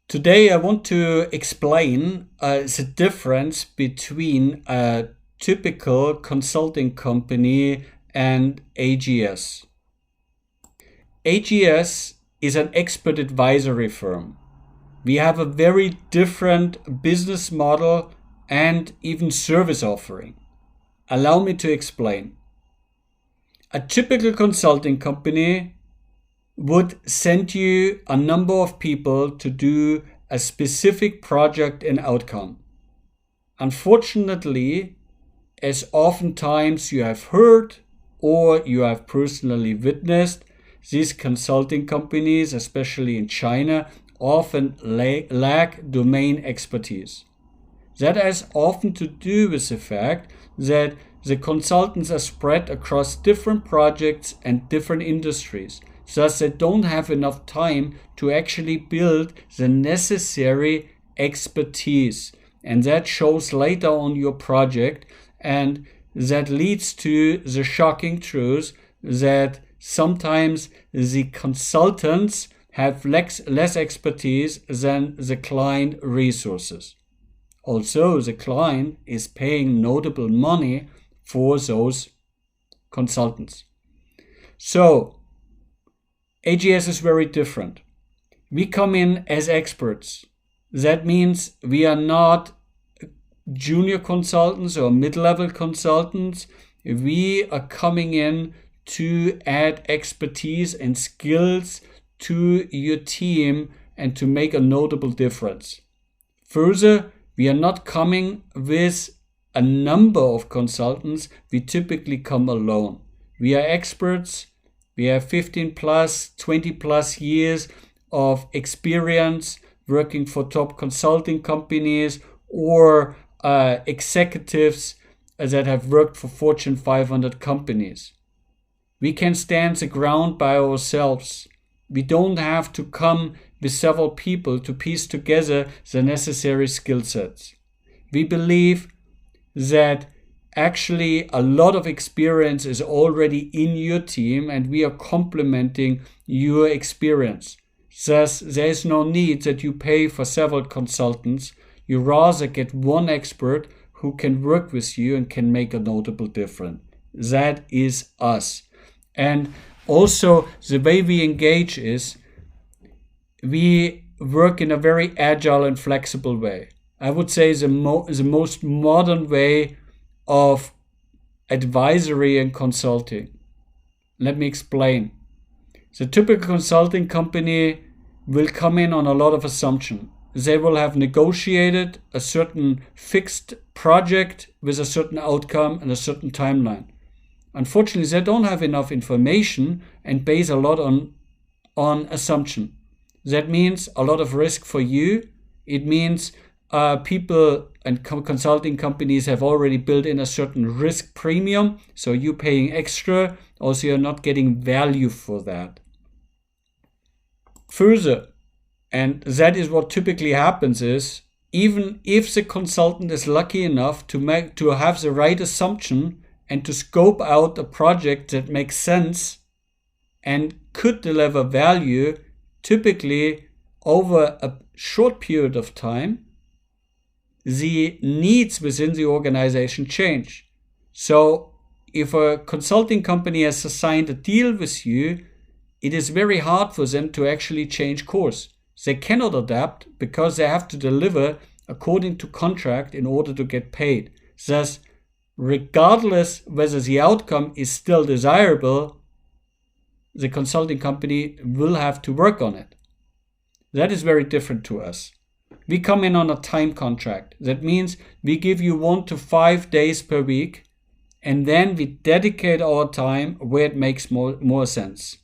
Today, I want to explain the difference between a typical consulting company and AGS. AGS is an expert advisory firm. We have a very different business model and even service offering. Allow me to explain. A typical consulting company would send you a number of people to do a specific project and outcome. Unfortunately, as oftentimes you have heard or you have personally witnessed, these consulting companies, especially in China, often lack domain expertise. That has often to do with the fact that the consultants are spread across different projects and different industries. Thus, they don't have enough time to actually build the necessary expertise. And that shows later on your project. And that leads to the shocking truth that sometimes the consultants have less expertise than the client resources. Also, the client is paying notable money for those consultants. So, AGS is very different. We come in as experts. That means we are not junior consultants or mid-level consultants. We are coming in to add expertise and skills to your team and to make a notable difference. Further, we are not coming with a number of consultants. We typically come alone. We are experts. We have 15 plus, 20 plus years of experience working for top consulting companies or executives that have worked for Fortune 500 companies. We can stand the ground by ourselves. We don't have to come with several people to piece together the necessary skill sets. We believe that actually a lot of experience is already in your team and we are complementing your experience. Thus, there is no need that you pay for several consultants. You rather get one expert who can work with you and can make a notable difference. That is us. And also the way we engage is we work in a very agile and flexible way. I would say the most modern way of advisory and consulting. Let me explain. The typical consulting company will come in on a lot of assumption. They will have negotiated a certain fixed project with a certain outcome and a certain timeline. Unfortunately, they don't have enough information and base a lot on assumption. That means a lot of risk for you. It means people and consulting companies have already built in a certain risk premium, so you're paying extra, also you're not getting value for that. Further, and that is what typically happens is, even if the consultant is lucky enough to have the right assumption and to scope out a project that makes sense and could deliver value, typically over a short period of time, the needs within the organization change. So if a consulting company has signed a deal with you, it is very hard for them to actually change course. They cannot adapt because they have to deliver according to contract in order to get paid. Thus, regardless whether the outcome is still desirable, the consulting company will have to work on it. That is very different to us. We come in on a time contract. That means we give you 1 to 5 days per week, and then we dedicate our time where it makes more sense.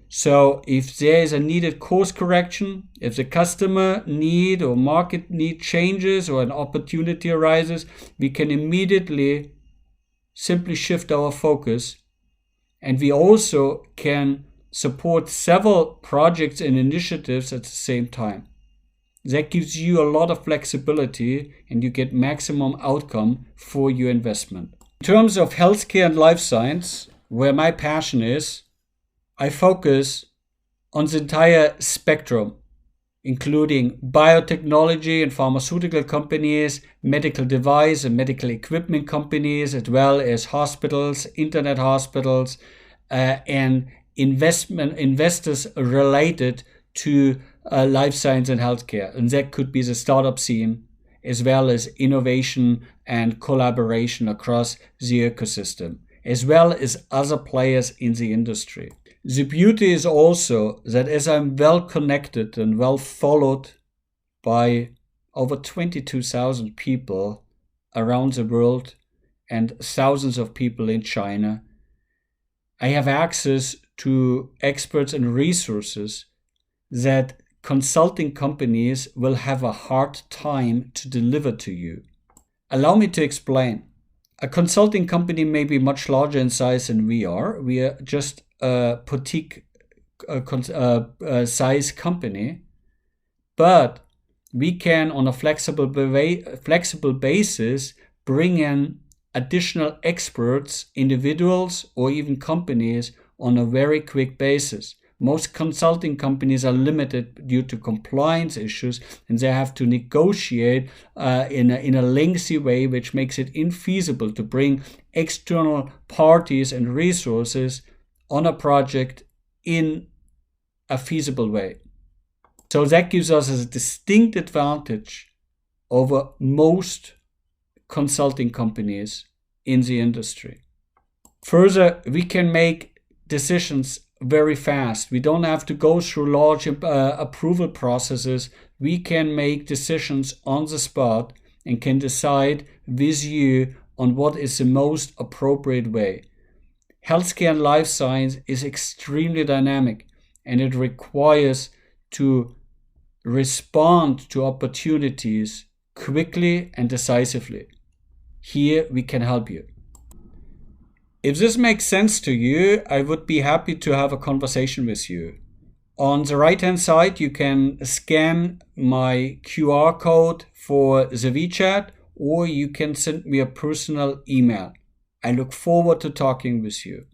So if there is a needed course correction, if the customer need or market need changes or an opportunity arises, we can immediately simply shift our focus. And we also can support several projects and initiatives at the same time. That gives you a lot of flexibility and you get maximum outcome for your investment. In terms of healthcare and life science, where my passion is, I focus on the entire spectrum. including biotechnology and pharmaceutical companies, medical device and medical equipment companies, as well as hospitals, internet hospitals, and investors related to life science and healthcare. And that could be the startup scene, as well as innovation and collaboration across the ecosystem, as well as other players in the industry. The beauty is also that as I'm well connected and well followed by over 22,000 people around the world and thousands of people in China, I have access to experts and resources that consulting companies will have a hard time to deliver to you. Allow me to explain. A consulting company may be much larger in size than we are. We are just a boutique size company, but we can, on a flexible basis, bring in additional experts, individuals, or even companies on a very quick basis. Most consulting companies are limited due to compliance issues, and they have to negotiate in a lengthy way, which makes it infeasible to bring external parties and resources on a project in a feasible way. So that gives us a distinct advantage over most consulting companies in the industry. Further, we can make decisions very fast. We don't have to go through large approval processes. We can make decisions on the spot and can decide with you on what is the most appropriate way. Healthcare and life science is extremely dynamic, and it requires to respond to opportunities quickly and decisively. Here we can help you. If this makes sense to you, I would be happy to have a conversation with you. On the right-hand side, you can scan my QR code for the WeChat, or you can send me a personal email. I look forward to talking with you.